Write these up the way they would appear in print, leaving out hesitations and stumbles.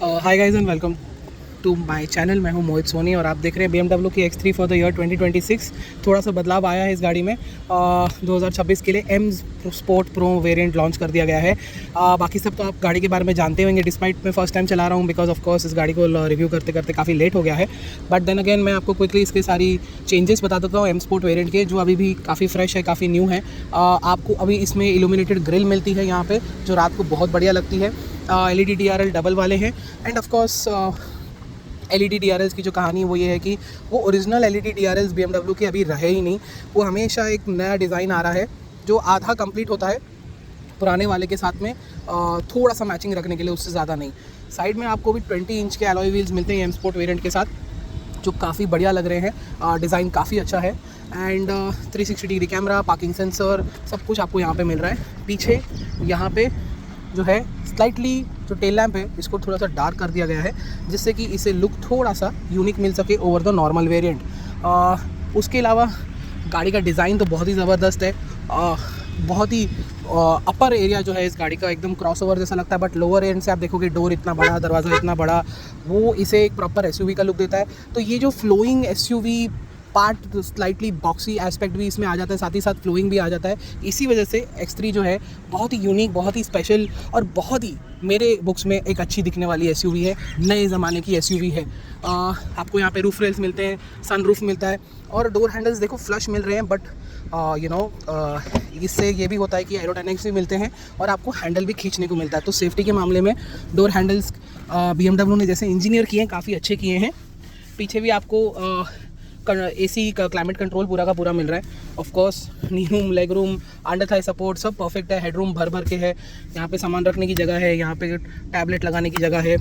Hi guys and welcome to my channel. मैं हूं मोहित सोनी और आप देख रहे हैं BMW की X3 फॉर द ईयर 2026। थोड़ा सा बदलाव आया है इस गाड़ी में। 2026 के लिए M sport pro variant launch कर दिया गया है। बाकी सब तो आप गाड़ी के बारे में जानते होंगे, डिस्पाइट मैं फर्स्ट टाइम चला रहा हूं बिकॉज ऑफ कोर्स इस गाड़ी को रिव्यू करते करते काफ़ी लेट हो गया है। बट देन अगेन मैं आपको क्विकली इसके सारी चेंजेस बता देता हूँ M स्पोर्ट वेरिएंट के, जो अभी भी काफ़ी फ्रेश है, काफ़ी न्यू है। आपको अभी इसमें इल्यूमिनेटेड ग्रिल मिलती है यहाँ पे, जो रात को बहुत बढ़िया लगती है। LED DRL डबल वाले हैं end of course LED DRLs की जो कहानी है वो ये है कि वो ओरिजिनल LED DRLs BMW के अभी रहे ही नहीं। वो हमेशा एक नया डिज़ाइन आ रहा है जो आधा कंप्लीट होता है पुराने वाले के साथ में, थोड़ा सा मैचिंग रखने के लिए, उससे ज़्यादा नहीं। साइड में आपको भी 20 इंच के अलॉय व्हील्स मिलते हैं M स्पोर्ट वेरिएंट के साथ, जो काफ़ी बढ़िया लग रहे हैं। डिज़ाइन काफ़ी अच्छा है and 360 degree camera, parking sensor, सब कुछ आपको यहाँ पे मिल रहा है। पीछे यहाँ पे जो है स्लाइटली जो टेल लैम्प है इसको थोड़ा सा डार्क कर दिया गया है, जिससे कि इसे लुक थोड़ा सा यूनिक मिल सके ओवर द नॉर्मल वेरिएंट। उसके अलावा गाड़ी का डिज़ाइन तो बहुत ही ज़बरदस्त है। बहुत ही अपर एरिया जो है इस गाड़ी का एकदम क्रॉसओवर जैसा लगता है, बट लोअर एंड से आप देखोगे डोर इतना बड़ा, दरवाज़ा इतना बड़ा, वो इसे एक प्रॉपर SUV का लुक देता है। तो ये जो flowing SUV part, slightly boxy aspect भी इसमें आ जाता है, साथ ही साथ फ्लोइंग भी आ जाता है। इसी वजह से X3 जो है बहुत ही यूनिक, बहुत ही स्पेशल और बहुत ही मेरे बुक्स में एक अच्छी दिखने वाली SUV है, नए ज़माने की SUV है। आपको यहाँ पे रूफ रेल्स मिलते हैं, सन रूफ मिलता है और डोर हैंडल्स देखो फ्लश मिल रहे हैं, बट इससे ये भी होता है कि एरोडायनेमिक्स भी मिलते हैं और आपको हैंडल भी खींचने को मिलता है। तो सेफ्टी के मामले में डोर हैंडल्स BMW ने जैसे इंजीनियर किए हैं, काफ़ी अच्छे किए हैं। पीछे भी आपको AC का क्लाइमेट कंट्रोल पूरा का पूरा मिल रहा है। Of course knee room, leg room, under Thai support सब परफेक्ट है। हेडरूम भर भर के है, यहाँ पे सामान रखने की जगह है, यहाँ पे टैबलेट लगाने की जगह है।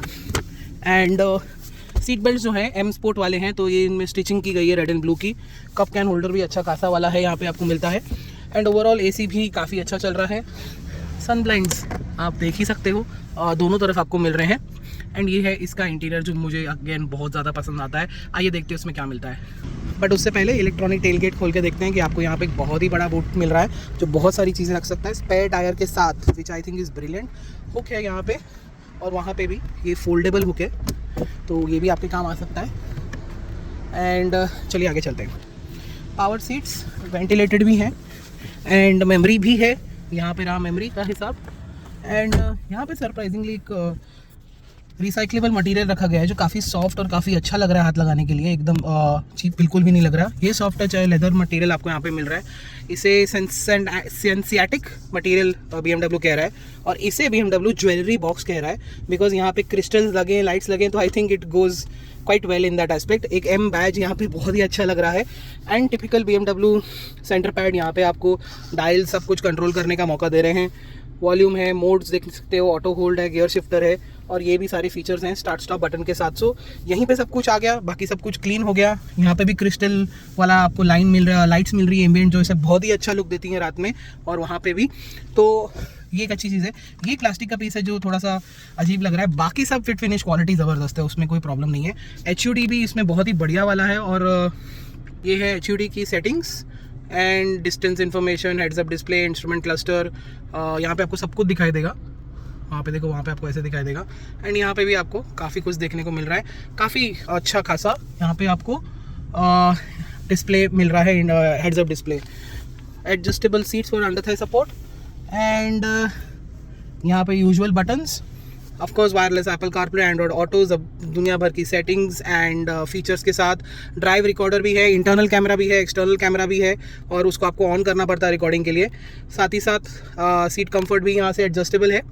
एंड सीट बेल्ट जो हैं M स्पोर्ट वाले हैं, तो ये इनमें स्टिचिंग की गई है रेड एंड ब्लू की। कप कैन होल्डर भी अच्छा खासा वाला है यहाँ पे आपको मिलता है। एंड ओवरऑल AC भी काफ़ी अच्छा चल रहा है। सन ब्लाइंड्स आप देख ही सकते हो, दोनों तरफ आपको मिल रहे हैं। एंड ये है इसका इंटीरियर, जो मुझे अगेन बहुत ज़्यादा पसंद आता है। आइए देखते हैं उसमें क्या मिलता है। बट उससे पहले इलेक्ट्रॉनिक टेल गेट खोल के देखते हैं कि आपको यहाँ पे एक बहुत ही बड़ा बूट मिल रहा है, जो बहुत सारी चीज़ें रख सकता है स्पेयर टायर के साथ, which I think is brilliant. Hook है यहाँ पे और वहाँ पे भी ये फोल्डेबल हुक है, तो ये भी आपके काम आ सकता है। एंड चलिए आगे चलते हैं। पावर सीट्स वेंटिलेटेड भी हैं एंड मेमोरी भी है, यहाँ पे रहा मेमोरी का हिसाब। एंड यहाँ पे सरप्राइजिंगली एक रिसाइक्लेबल मटेरियल रखा गया है, जो काफ़ी सॉफ्ट और काफ़ी अच्छा लग रहा है हाथ लगाने के लिए। एकदम चीप बिल्कुल भी नहीं लग रहा। ये सॉफ्ट टच है, लेदर मटेरियल आपको यहाँ पे मिल रहा है। इसे सेंसियाटिक मटेरियल BMW कह रहा है और इसे BMW ज्वेलरी बॉक्स कह रहा है, बिकॉज यहाँ पे क्रिस्टल्स लगे हैं, लाइट्स लगे हैं, तो I think it goes quite well in that aspect. एक M बैज यहाँ पे बहुत ही अच्छा लग रहा है। And typical BMW centre pad, यहाँ पे आपको डायल सब कुछ कंट्रोल करने का मौका दे रहे हैं। वॉल्यूम है, मोड्स देख सकते हो, ऑटो होल्ड है, गियर शिफ्टर है और ये भी सारे फीचर्स हैं स्टार्ट स्टॉप बटन के साथ। सो यहीं पे सब कुछ आ गया, बाकी सब कुछ क्लीन हो गया। यहाँ पे भी क्रिस्टल वाला आपको लाइन मिल रहा है, लाइट्स मिल रही है एम्बिएंट, जो इसे बहुत ही अच्छा लुक देती है रात में, और वहाँ पे भी। तो ये एक अच्छी चीज़ है। ये प्लास्टिक का पीस है जो थोड़ा सा अजीब लग रहा है, बाकी सब फिट फिनिश क्वालिटी ज़बरदस्त है, उसमें कोई प्रॉब्लम नहीं है। HUD भी इसमें बहुत ही बढ़िया वाला है और ये है HUD की settings and distance information, heads up display, instrument cluster, यहाँ पे आपको सब कुछ दिखाई देगा। वहाँ पे देखो, वहाँ पे आपको ऐसे दिखाई देगा। एंड यहाँ पे भी आपको काफ़ी कुछ देखने को मिल रहा है, काफ़ी अच्छा खासा। यहाँ पे आपको डिस्प्ले मिल रहा है, heads up display, adjustable seats for under Thai support. And यहाँ पे usual buttons, of course wireless Apple CarPlay, Android auto, दुनिया भर की सेटिंग्स एंड फीचर्स के साथ। ड्राइव रिकॉर्डर भी है, इंटरनल कैमरा भी है, एक्सटर्नल कैमरा भी है, और उसको आपको ऑन करना पड़ता है रिकॉर्डिंग के लिए। साथ ही साथ सीट कंफर्ट भी यहाँ से एडजस्टेबल है।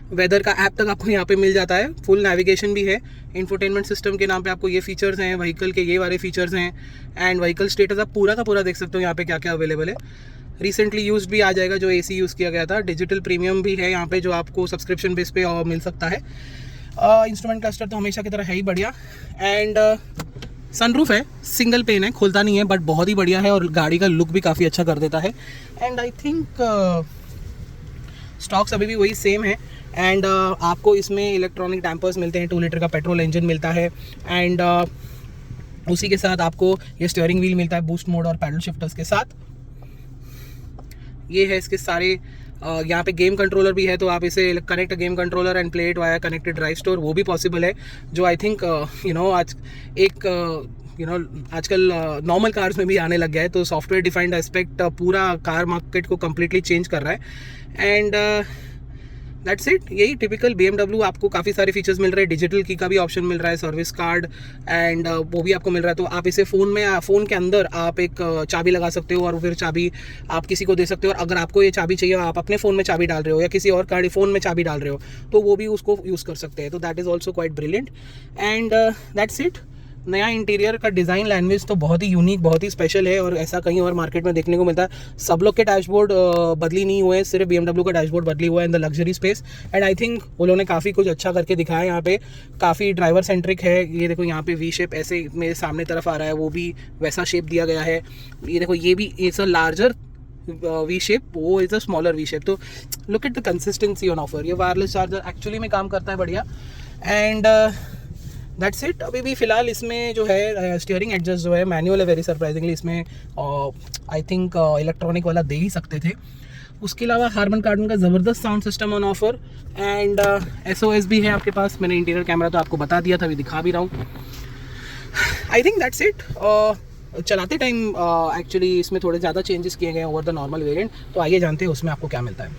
वेदर का ऐप तक आपको यहाँ पे मिल जाता है। फुल नेविगेशन भी है। इंफोटेनमेंट सिस्टम के नाम पे आपको ये फीचर्स हैं, व्हीकल के ये वाले फीचर्स हैं। एंड व्हीकल स्टेटस आप पूरा का पूरा देख सकते हो यहाँ पे क्या क्या अवेलेबल है। रिसेंटली यूज्ड भी आ जाएगा, जो AC यूज़ किया गया था। डिजिटल प्रीमियम भी है यहाँ पे, जो आपको सब्सक्रिप्शन बेस पे मिल सकता है। इंस्ट्रूमेंट क्लस्टर तो हमेशा की तरह है ही बढ़िया। एंड सनरूफ है, सिंगल पेन है, खुलता नहीं है, बट बहुत ही बढ़िया है और गाड़ी का लुक भी काफ़ी अच्छा कर देता है। एंड आई थिंक स्टॉक्स अभी भी वही सेम है। एंड आपको इसमें इलेक्ट्रॉनिक डैम्पर्स मिलते हैं, 2 लीटर का पेट्रोल इंजन मिलता है। एंड उसी के साथ आपको ये स्टीयरिंग व्हील मिलता है बूस्ट मोड और पैडल शिफ्टर्स के साथ। ये है इसके सारे यहाँ पे गेम कंट्रोलर भी है, तो आप इसे connect game controller and play it via connected drive store, वो भी पॉसिबल है, जो आई थिंक आज एक आजकल नॉर्मल कार्स में भी आने लग गया है। तो सॉफ्टवेयर डिफाइंड एस्पेक्ट पूरा कार मार्केट को कम्प्लीटली चेंज कर रहा है। एंड दैट्स इट, यही टिपिकल BMW। आपको काफ़ी सारे फीचर्स मिल रहे हैं, डिजिटल की का भी ऑप्शन मिल रहा है, सर्विस कार्ड एंड वो भी आपको मिल रहा है। तो आप इसे फ़ोन के अंदर आप एक चाबी लगा सकते हो और फिर चाबी आप किसी को दे सकते हो, और अगर आपको ये चाबी चाहिए, आप अपने फ़ोन में चाबी डाल रहे हो या किसी और गाड़ी फ़ोन में चाबी डाल रहे हो, तो वो भी उसको यूज़ कर सकते हैं। तो that is also quite brilliant and that's it. नया इंटीरियर का डिज़ाइन लैंग्वेज तो बहुत ही यूनिक, बहुत ही स्पेशल है, और ऐसा कहीं और मार्केट में देखने को मिलता है। सब लोग के डैशबोर्ड बदली नहीं हुए, सिर्फ BMW का डैशबोर्ड बदली हुआ है in the luxury space. And I think वो लोगों ने काफ़ी कुछ अच्छा करके दिखाया है। यहाँ पे काफ़ी ड्राइवर सेंट्रिक है। ये देखो यहाँ पे वी शेप ऐसे मेरे सामने तरफ आ रहा है, वो भी वैसा शेप दिया गया है। ये देखो ये भी it's a larger V shape, वो is a smaller V shape. तो look at the consistency on offer. ये वायरलेस चार्जर एक्चुअली में काम करता है बढ़िया। And that's it. अभी भी फ़िलहाल इसमें जो है स्टीयरिंग एडजस्ट जो है मैनुअल है, वेरी सरप्राइजिंगली। इसमें आई थिंक इलेक्ट्रॉनिक वाला दे ही सकते थे। उसके अलावा हार्मन कार्डन का ज़बरदस्त sound system on offer and SOS भी है आपके पास। मैंने इंटीरियर कैमरा तो आपको बता दिया था, अभी दिखा भी रहा हूँ। I think that's it. चलाते टाइम एक्चुअली इसमें थोड़े ज़्यादा चेंजेस किए गए हैं ओवर द नॉर्मल वेरिएंट, तो आइए जानते हैं उसमें आपको क्या मिलता है।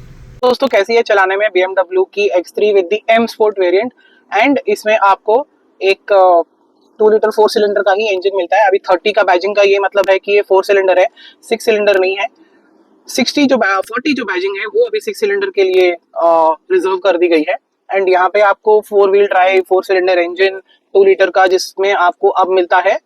दोस्तों कैसी है चलाने में BMW की X3 with the M Sport variant. And इसमें आपको एक 2 लीटर 4 सिलेंडर का ही इंजन मिलता है। अभी 30 का बैजिंग का ये मतलब है कि ये 4 सिलेंडर है, 6 सिलेंडर नहीं है। 40 जो बैजिंग है वो अभी 6 सिलेंडर के लिए रिजर्व कर दी गई है। एंड यहाँ पे आपको 4 wheel drive 4 cylinder engine 2 litre का, जिसमें आपको अब मिलता है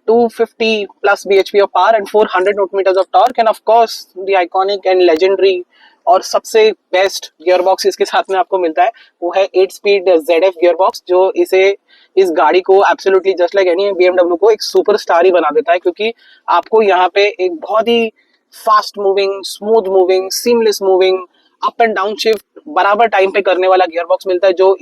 250 plus bhp of power and 400 newton meters of torque, and of course the iconic and legendary और सबसे बेस्ट गियर बॉक्स इसके साथ में आपको मिलता है, वो है 8 स्पीड ZF गियर बॉक्स, जो इस गाड़ी को absolutely just like any BMW को एक सुपरस्टार ही बना देता है। क्योंकि आपको यहाँ पे एक बहुत ही fast moving, smooth moving, seamless moving, up and down shift बराबर टाइम पे करने वाला गियर बॉक्स मिलता है, जो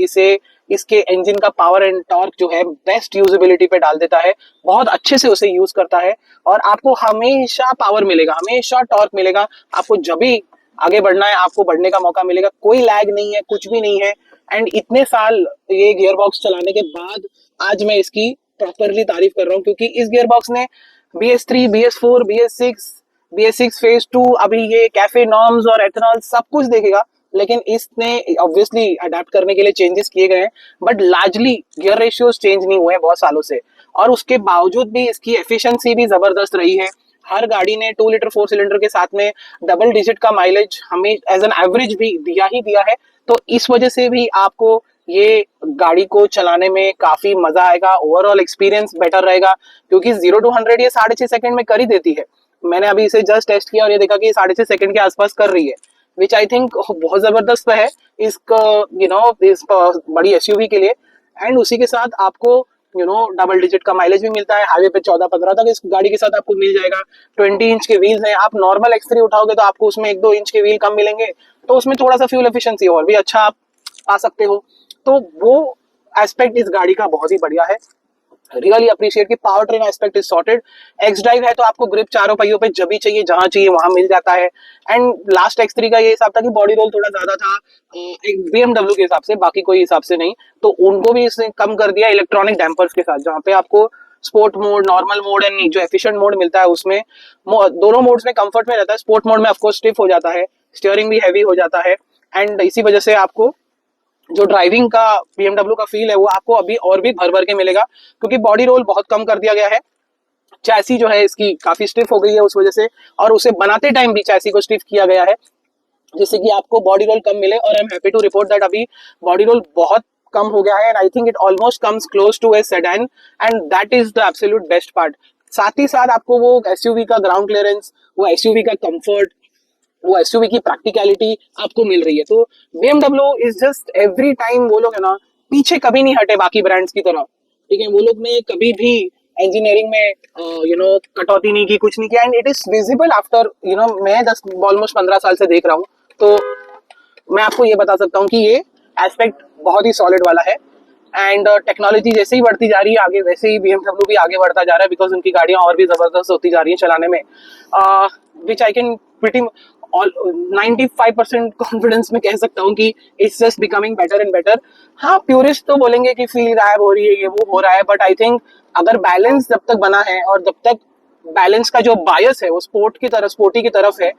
इसके इंजन का पावर एंड टॉर्क जो है बेस्ट यूजेबिलिटी पे डाल देता है। बहुत अच्छे से उसे यूज करता है और आपको हमेशा पावर मिलेगा, हमेशा टॉर्क मिलेगा। आपको जब भी आगे बढ़ना है आपको बढ़ने का मौका मिलेगा, कोई लैग नहीं है, कुछ भी नहीं है। एंड इतने साल ये गियर बॉक्स चलाने के बाद आज मैं इसकी प्रॉपरली तारीफ कर रहा हूँ, क्योंकि इस गियर बॉक्स ने BS3, BS4, BS6 फेज 2, अभी ये कैफे नॉर्म्स और एथेनॉल सब कुछ देखेगा, लेकिन इसने ऑब्वियसली अडेप्ट करने के लिए चेंजेस किए गए हैं, but largely gear ratios change नहीं हुए हैं बहुत सालों से। और उसके बावजूद भी इसकी एफिशिएंसी भी जबरदस्त रही है। हर गाड़ी ने 2 लीटर 4 सिलेंडर के साथ में डबल डिजिट का माइलेज हमें एज एन एवरेज भी दिया ही दिया है। तो इस वजह से भी आपको ये गाड़ी को चलाने में काफी मजा आएगा, ओवरऑल एक्सपीरियंस बेटर रहेगा, क्योंकि 0 to 100 ये 6.5 सेकंड में कर ही देती है। मैंने अभी इसे जस्ट टेस्ट किया और ये देखा कि ये 6.5 सेकंड के आसपास कर रही है, विच आई थिंक बहुत जबरदस्त है इस बड़ी SUV के लिए। एंड उसी के साथ आपको डबल डिजिट का माइलेज भी मिलता है। हाईवे पे 14-15 तक इस गाड़ी के साथ आपको मिल जाएगा। 20 इंच के व्हील्स हैं। आप नॉर्मल X3 उठाओगे तो आपको उसमें 1-2 इंच के व्हील कम मिलेंगे, तो उसमें थोड़ा सा फ्यूल एफिशिएंसी और भी अच्छा आप पा सकते हो। तो वो एस्पेक्ट इस गाड़ी का बहुत ही बढ़िया है। रियली अप्रिशिएट कि power train aspect is sorted. X drive है तो आपको ग्रिप चारों पहियों पे जब भी चाहिए जहां चाहिए वहां मिल जाता है। एंड लास्ट X3 का ये हिसाब था कि बॉडी रोल थोड़ा ज्यादा था एक BMW के हिसाब से, बाकी कोई हिसाब से नहीं, तो उनको भी इसने कम कर दिया इलेक्ट्रॉनिक डैम्पर्स के साथ, जहां पे आपको sport mode, normal mode and जो एफिशिएंट मोड मिलता है उसमें दोनों मोड्स में कंफर्ट में रहता है। स्पोर्ट मोड में ऑफकोर्स स्टिफ हो जाता है, स्टीयरिंग भी हैवी हो जाता है, एंड इसी वजह से आपको जो ड्राइविंग का BMW का फील है वो आपको अभी और भी भर भर के मिलेगा, क्योंकि बॉडी रोल बहुत कम कर दिया गया है। चैसी जो है इसकी काफी स्टिफ हो गई है उस वजह से, और उसे बनाते टाइम भी चैसी को स्टिफ किया गया है जिससे कि आपको बॉडी रोल कम मिले। और I am happy to report that अभी बॉडी रोल बहुत कम हो गया है, and I think it almost comes close to a sedan, and that is the absolute best part. साथ ही साथ आपको वो SUV का ग्राउंड क्लियरेंस, वो SUV का कंफर्ट, वो SUV की प्रैक्टिकलिटी आपको मिल रही है। तो BMW is just every time, वो लोग है ना पीछे कभी नहीं हटे बाकी ब्रांड्स की तरह, ठीक है। वो लोग ने कभी भी इंजीनियरिंग में कटौती नहीं की, कुछ नहीं किया, and it is visible after मैं ऑलमोस्ट 15 साल से देख रहा हूँ, तो मैं आपको ये बता सकता हूँ कि ये एस्पेक्ट बहुत ही सॉलिड वाला है। एंड टेक्नोलॉजी जैसे ही बढ़ती जा रही है आगे, वैसे ही BMW भी आगे बढ़ता जा रहा है, बिकॉज उनकी गाड़ियां और भी जबरदस्त होती जा रही हैं चलाने में, which I can pretty all 95% confidence में कह सकता हूँ कि it's just becoming better and better. हाँ, प्यूरिस्ट तो बोलेंगे कि फील गायब हो रही है, ये वो हो रहा है, बट आई थिंक अगर बैलेंस जब तक बना है और जब तक बैलेंस का जो बायस है वो स्पोर्टी की तरफ है,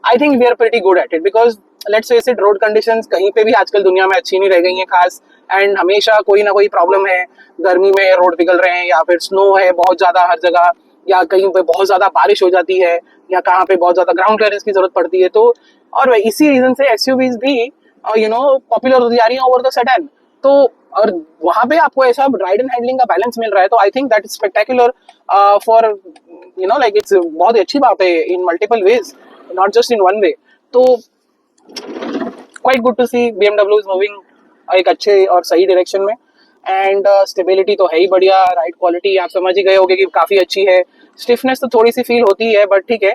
I think we are pretty good at it. Because let's face it, road conditions कहीं पे भी आजकल दुनिया में अच्छी नहीं रह गई हैं खास, एंड हमेशा कोई ना कोई प्रॉब्लम है। गर्मी में रोड पिघल रहे हैं, या फिर स्नो है बहुत ज्यादा हर जगह, या कहीं पे बहुत ज्यादा बारिश हो जाती है, या कहाँ पे बहुत ज्यादा ग्राउंड क्लियरेंस की जरूरत पड़ती है। तो और इसी रीजन से एसयूवीज भी पॉपुलर होती जा रही है ओवर द सेडान। तो और वहां पे आपको ऐसा राइड एंड हैंडलिंग का बैलेंस मिल रहा है, तो I think that is spectacular for like it's बहुत ही अच्छी बात है in multiple ways, not just in one way. तो quite good to see BMW is moving एक अच्छे और सही डायरेक्शन में। एंड स्टेबिलिटी तो है ही बढ़िया, राइड क्वालिटी आप समझ ही गए होगे कि काफी अच्छी है। स्टिफनेस तो थोड़ी सी फील होती है, बट ठीक है,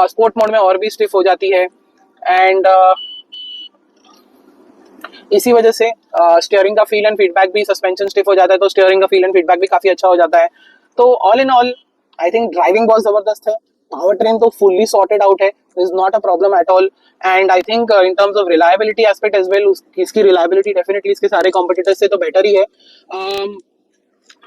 स्पोर्ट मोड में और भी स्टिफ हो जाती है। एंड इसी वजह से स्टीयरिंग का फील एंड फीडबैक भी, सस्पेंशन स्टिफ हो जाता है तो स्टीयरिंग का फील एंड फीडबैक भी काफी अच्छा हो जाता है। तो all in all I think driving बहुत जबरदस्त है, पावर ट्रेन तो फुल्ली सॉर्टेड आउट है, is not a problem at all. And I think in terms of reliability aspect as well, इसकी रिलायबिलिटी डेफिनेटली इसके सारे कॉम्पिटिटर्स से तो बेटर ही है।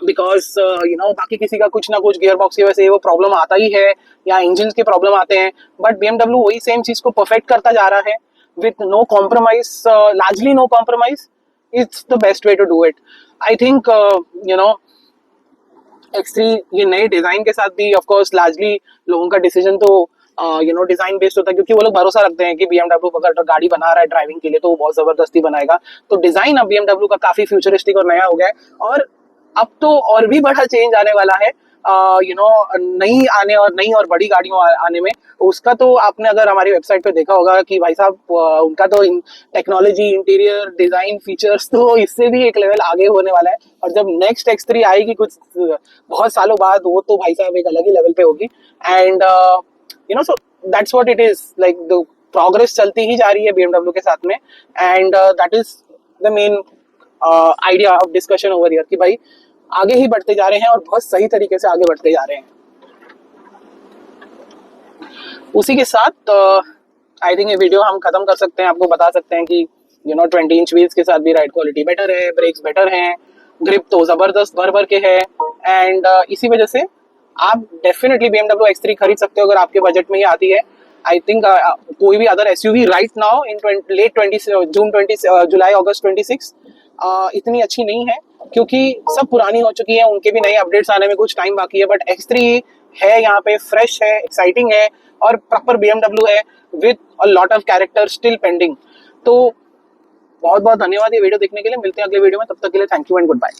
बिकॉज बाकी किसी का कुछ ना कुछ गियर बॉक्स की वजह से वो प्रॉब्लम आता ही है, या इंजन के प्रॉब्लम आते हैं, बट BMW वही सेम चीज को परफेक्ट करता जा रहा है with no compromise, largely no compromise. It's the best way to do it. I think X3 ये नए डिजाइन के साथ भी ऑफ कोर्स लार्जली लोगों का डिसीजन तो डिजाइन बेस्ड होता है, क्योंकि वो लोग भरोसा रखते हैं कि BMW अगर गाड़ी बना रहा है ड्राइविंग के लिए तो वो बहुत जबरदस्ती बनाएगा। तो डिजाइन अब BMW का काफी फ्यूचरिस्टिक और नया हो गया है, और अब तो और भी बड़ा चेंज आने वाला है नई और बड़ी गाड़ियों आने में। उसका तो आपने अगर हमारी वेबसाइट पे देखा होगा कि भाई साहब उनका तो टेक्नोलॉजी, इंटीरियर डिजाइन, फीचर्स तो इससे भी एक लेवल आगे होने वाला है। और जब नेक्स्ट X3 आएगी कुछ बहुत सालों बाद, वो तो भाई साहब एक अलग ही लेवल पे होगी। And so that's what it is, like the progress चलती ही जा रही है BMW के साथ में। And that is the main idea of discussion over here, कि भाई आगे ही बढ़ते जा रहे हैं और बहुत सही तरीके से आगे बढ़ते जा रहे हैं। उसी के साथ आई थिंक ये वीडियो हम खत्म कर सकते हैं। आपको बता सकते हैं कि 20 इंच व्हील्स के साथ भी राइड क्वालिटी बेटर है, ब्रेक्स बेटर हैं, ग्रिप तो जबरदस्त भर के है। एंड इसी वजह से आप डेफिनेटली BMW X3 खरीद सकते हो अगर आपके बजट में ही आती है। आई थिंक कोई भी other SUV right now in July August 26 इतनी अच्छी नहीं है, क्योंकि सब पुरानी हो चुकी है, उनके भी नए अपडेट्स आने में कुछ टाइम बाकी है। बट X3 है यहाँ पे, फ्रेश है, एक्साइटिंग है, और प्रॉपर BMW है with a lot of character still pending. तो बहुत बहुत धन्यवाद ये वीडियो देखने के लिए। मिलते हैं अगले वीडियो में, तब तक के लिए thank you and good bye.